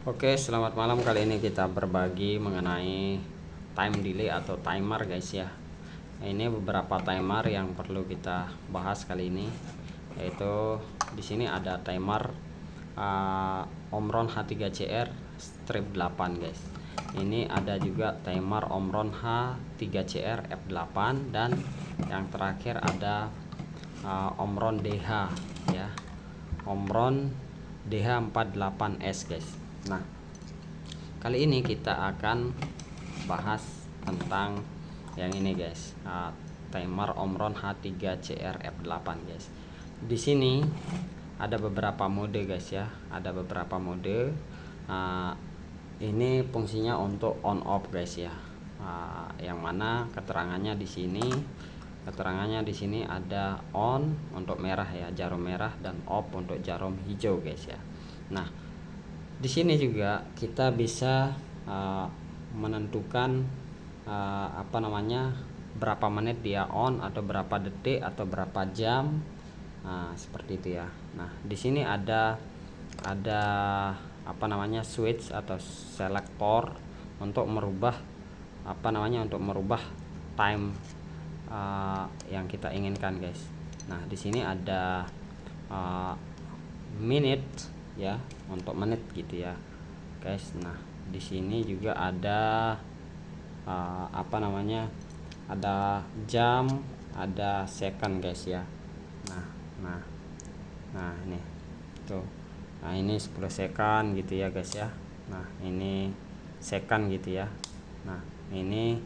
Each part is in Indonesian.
Oke, selamat malam. Kali ini kita berbagi mengenai time delay atau timer, guys ya. Ini beberapa timer yang perlu kita bahas kali ini, yaitu di sini ada timer Omron H3CR strip 8, guys. Ini ada juga timer Omron H3CR F8, dan yang terakhir ada Omron DH ya. Omron DH48S, guys. Nah, kali ini kita akan bahas tentang yang ini, guys. Timer Omron H3CR F8, guys. Di sini ada beberapa mode, guys ya. Ada beberapa mode. Ini fungsinya untuk on off, guys ya. Yang mana keterangannya di sini. Keterangannya di sini ada on untuk merah ya, jarum merah, dan off untuk jarum hijau, guys ya. Nah, di sini juga kita bisa menentukan berapa menit dia on, atau berapa detik, atau berapa jam. Seperti itu ya. Nah, di sini ada switch atau selektor untuk merubah time yang kita inginkan, guys. Nah, di sini ada minute ya, untuk menit gitu ya, guys. Nah, di sini juga ada ada jam, ada second, guys ya. Nah ini tuh. Nah, ini 10 second gitu ya, guys ya. Nah, ini second gitu ya. Nah, ini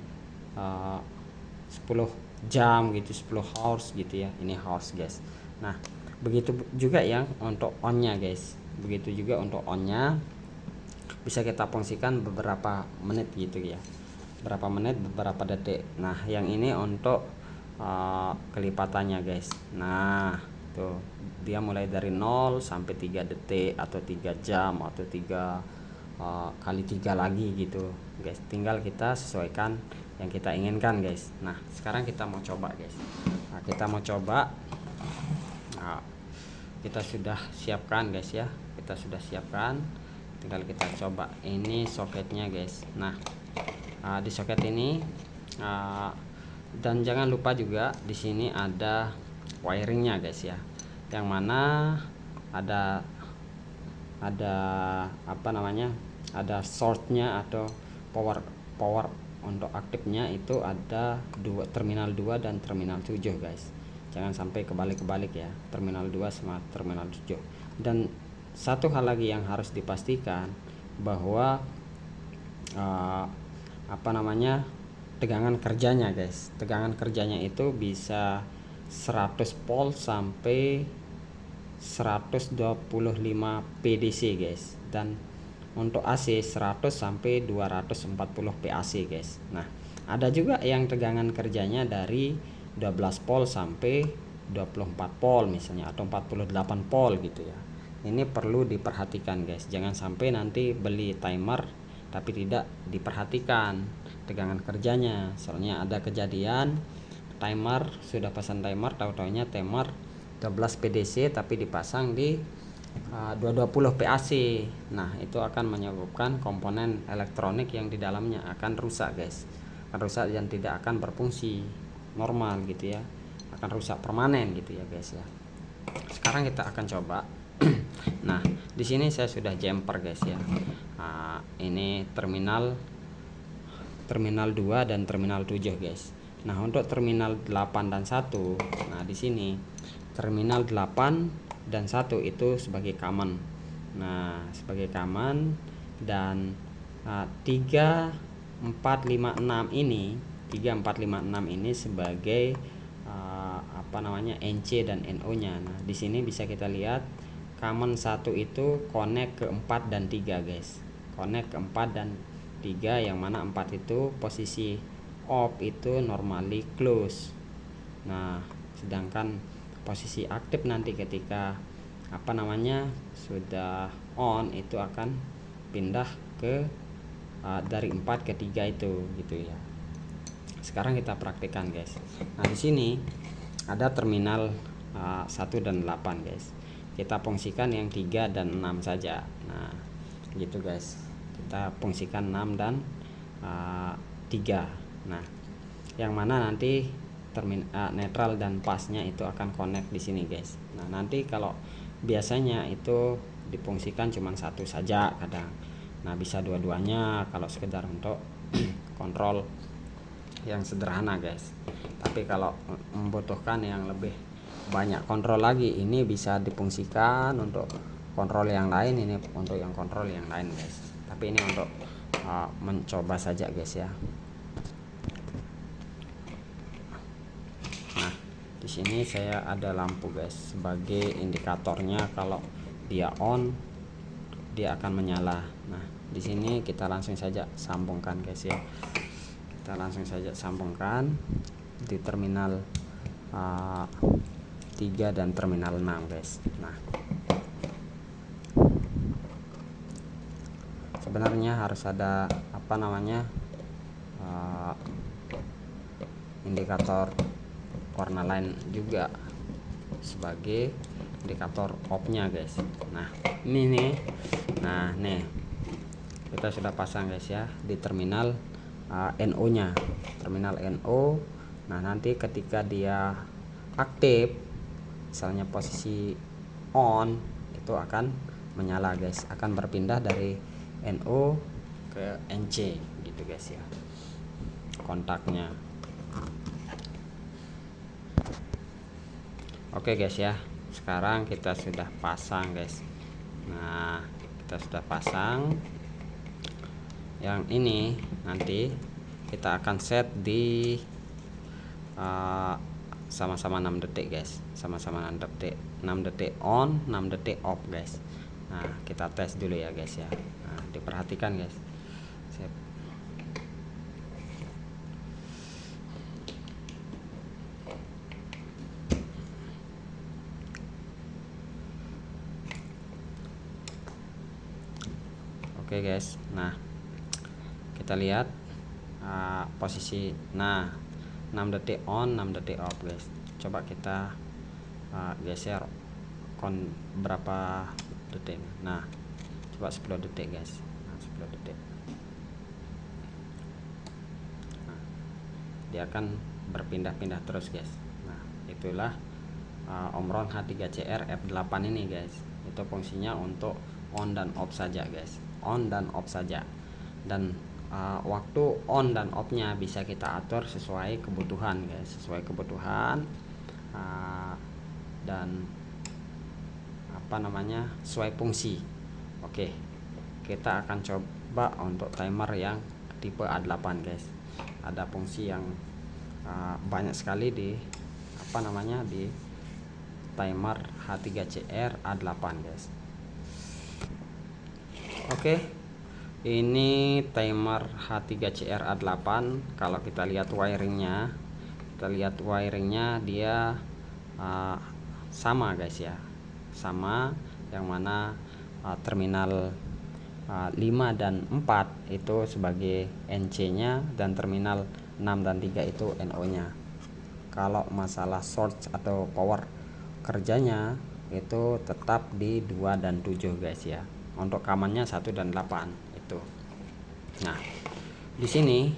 10 jam gitu, 10 hours gitu ya. Ini hours, guys. Nah, begitu juga yang untuk on-nya, guys. Begitu juga untuk on-nya bisa kita fungsikan beberapa menit gitu ya. Berapa menit, beberapa detik. Nah, yang ini untuk kelipatannya, guys. Nah, tuh dia mulai dari 0 sampai 3 detik, atau 3 jam, atau 3 kali 3 lagi gitu, guys. Tinggal kita sesuaikan yang kita inginkan, guys. Nah, sekarang kita mau coba, guys. Nah, kita mau coba. Nah, kita sudah siapkan, guys ya. Kita sudah siapkan, tinggal kita coba. Ini soketnya, guys. Nah, di soket ini dan jangan lupa juga di sini ada wiringnya, guys ya. Yang mana ada ada shortnya atau power untuk aktifnya itu ada terminal 2 dan terminal 7, guys. Jangan sampai kebalik-kebalik ya, terminal 2 sama terminal 7. Dan satu hal lagi yang harus dipastikan bahwa tegangan kerjanya, guys. Tegangan kerjanya itu bisa 100 volt sampai 125 PDC, guys. Dan untuk AC 100 sampai 240 PAC, guys. Nah, ada juga yang tegangan kerjanya dari 12 volt sampai 24 volt misalnya, atau 48 volt gitu ya. Ini perlu diperhatikan, guys. Jangan sampai nanti beli timer tapi tidak diperhatikan tegangan kerjanya. Soalnya ada kejadian timer, sudah pasang timer, tahu-taunya timer 12 PDC tapi dipasang di 220 PAC. Nah, itu akan menyebabkan komponen elektronik yang di dalamnya akan rusak, guys. Akan rusak dan tidak akan berfungsi normal gitu ya. Akan rusak permanen gitu ya, guys ya. Sekarang kita akan coba. Nah, di sini saya sudah jumper, guys ya. Ini terminal 2 dan terminal 7, guys. Nah, untuk terminal 8 dan 1, nah di sini terminal 8 dan 1 itu sebagai common. Nah, sebagai common, dan 3, 4, 5, 6 ini sebagai NC dan NO nya. Nah, di sini bisa kita lihat common 1 itu connect ke 4 dan 3, guys. Connect ke 4 dan 3, yang mana 4 itu posisi off, itu normally close. Nah, sedangkan posisi aktif nanti ketika sudah on, itu akan pindah ke dari 4 ke 3 itu gitu ya. Sekarang kita praktikkan, guys. Nah, di sini ada terminal 1 dan 8, guys. Kita fungsikan yang 3 dan 6 saja. Nah, gitu guys. Kita fungsikan 6 dan 3. Nah, yang mana nanti netral dan pasnya itu akan connect di sini guys. Nah, nanti kalau biasanya itu difungsikan cuma satu saja kadang. Nah, bisa dua-duanya kalau sekedar untuk kontrol yang sederhana guys. Tapi kalau membutuhkan yang lebih banyak kontrol lagi, ini bisa difungsikan untuk kontrol yang lain, ini untuk yang kontrol yang lain guys. Tapi ini untuk mencoba saja guys ya. Nah, di sini saya ada lampu guys sebagai indikatornya. Kalau dia on, dia akan menyala. Nah, di sini kita langsung saja sambungkan guys ya. Kita langsung saja sambungkan di terminal 3 dan terminal 6 guys. Nah, sebenarnya harus ada indikator warna lain juga sebagai indikator off-nya guys. Nah, ini nih. Nah, nih kita sudah pasang guys ya di terminal NO nya, terminal NO. Nah, nanti ketika dia aktif, misalnya posisi on, itu akan menyala guys, akan berpindah dari NO ke NC gitu guys ya kontaknya. Oke guys ya, sekarang kita sudah pasang guys. Nah, kita sudah pasang yang ini. Nanti kita akan set di sama-sama 6 detik guys, sama-sama 6 detik, 6 detik on, 6 detik off guys. Nah, kita tes dulu ya guys ya. Nah, diperhatikan guys. Sip. Oke guys, nah kita lihat posisi. Nah, 6 detik on, 6 detik off guys. Coba kita geser berapa detik. Nah, coba 10 detik guys. Nah, 10 detik. Nah, dia akan berpindah-pindah terus guys. Nah, itulah Omron H3CR F8 ini guys. Itu fungsinya untuk on dan off saja guys, on dan off saja. Dan waktu on dan off nya bisa kita atur sesuai kebutuhan guys, sesuai kebutuhan dan sesuai fungsi. Oke, kita akan coba untuk timer yang tipe A8 guys. Ada fungsi yang banyak sekali di di timer H3CR A8 guys. Oke, ini timer H3CR A8. Kalau kita lihat wiringnya, dia sama guys ya, sama, yang mana terminal 5 dan 4 itu sebagai NC nya, dan terminal 6 dan 3 itu NO nya. Kalau masalah source atau power kerjanya itu tetap di 2 dan 7 guys ya. Untuk kamannya 1 dan 8 itu. Nah, di sini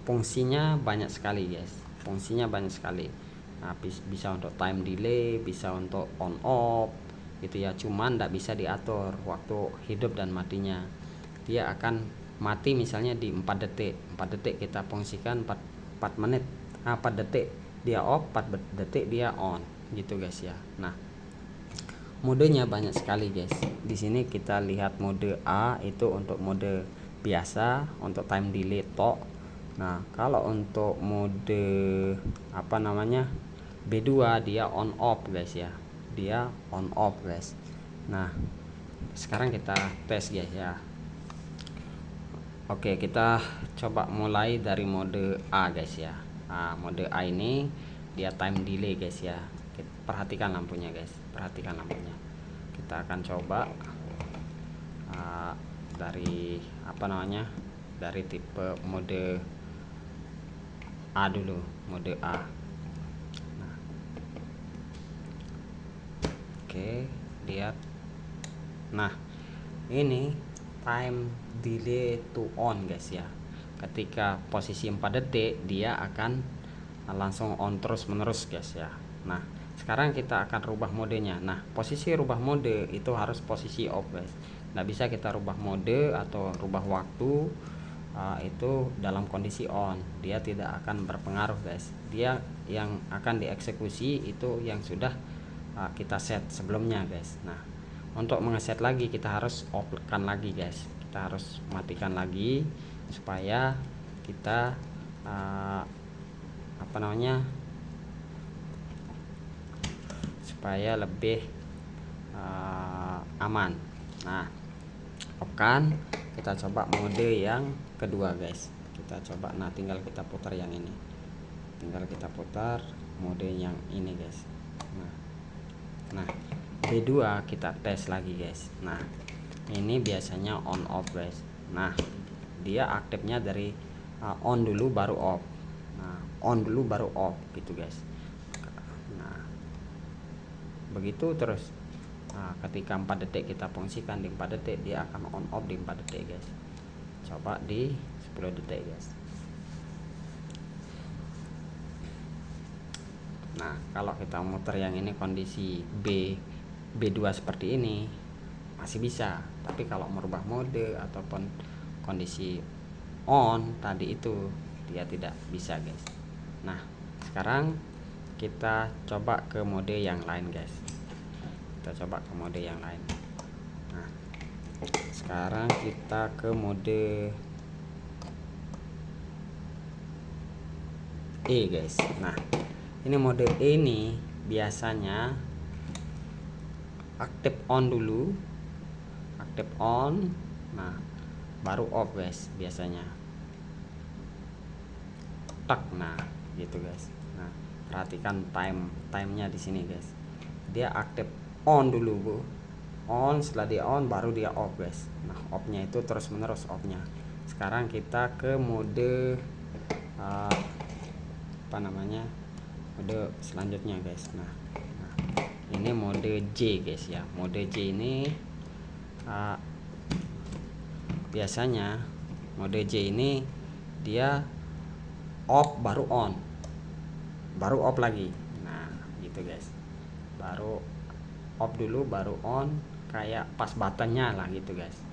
fungsinya banyak sekali guys. Fungsinya banyak sekali. Nah, bisa untuk time delay, bisa untuk on off gitu ya. Cuman tidak bisa diatur waktu hidup dan matinya. Dia akan mati misalnya di 4 detik. 4 detik kita fungsikan 4 menit. 4 detik dia off, 4 detik dia on gitu guys ya. Nah, modenya banyak sekali guys. Di sini kita lihat mode A itu untuk mode biasa, untuk time delay tok. Nah, kalau untuk mode B2 dia on off guys ya. Dia on off guys. Nah, sekarang kita tes guys ya. Oke, kita coba mulai dari mode A guys ya. Nah, mode A ini dia time delay guys ya. Perhatikan lampunya guys, perhatikan lampunya. Kita akan coba dari dari tipe mode A dulu, mode A. Nah, oke, lihat. Nah, ini time delay to on guys ya. Ketika posisi 4 detik dia akan langsung on terus menerus guys ya. Nah sekarang kita akan rubah modenya. Nah posisi rubah mode itu harus posisi off guys, nggak bisa kita rubah mode atau rubah waktu itu dalam kondisi on, dia tidak akan berpengaruh guys. Dia yang akan dieksekusi itu yang sudah kita set sebelumnya guys. Nah untuk mengeset lagi kita harus off-kan lagi guys, kita harus matikan lagi supaya kita supaya lebih aman. Nah off-kan, kita coba mode yang kedua guys, kita coba. Nah tinggal kita putar yang ini, tinggal kita putar mode yang ini guys. Nah B2 kita tes lagi guys. Nah ini biasanya on off guys. Nah dia aktifnya dari on dulu baru off. Nah on dulu baru off gitu guys. Nah begitu terus. Nah, ketika 4 detik kita fungsikan di 4 detik, dia akan on off di 4 detik guys. Coba di 10 detik guys. Nah kalau kita muter yang ini kondisi B2 seperti ini masih bisa, tapi kalau merubah mode ataupun kondisi on tadi itu dia tidak bisa guys. Nah sekarang kita coba ke mode yang lain guys, kita coba ke mode yang lain. Nah sekarang kita ke mode E guys. Nah ini mode E ini biasanya aktif on dulu, aktif on, nah baru off guys biasanya. Tak, nah gitu guys. Nah perhatikan timenya di sini guys, dia aktif on dulu bu, on, setelah dia on baru dia off guys. Nah off-nya itu terus menerus off-nya. Sekarang kita ke mode mode selanjutnya guys. Nah ini mode J guys ya. Mode J ini biasanya mode J ini dia off baru on, baru off lagi. Nah gitu guys, baru off dulu baru on, kayak pas buttonnya lah gitu guys.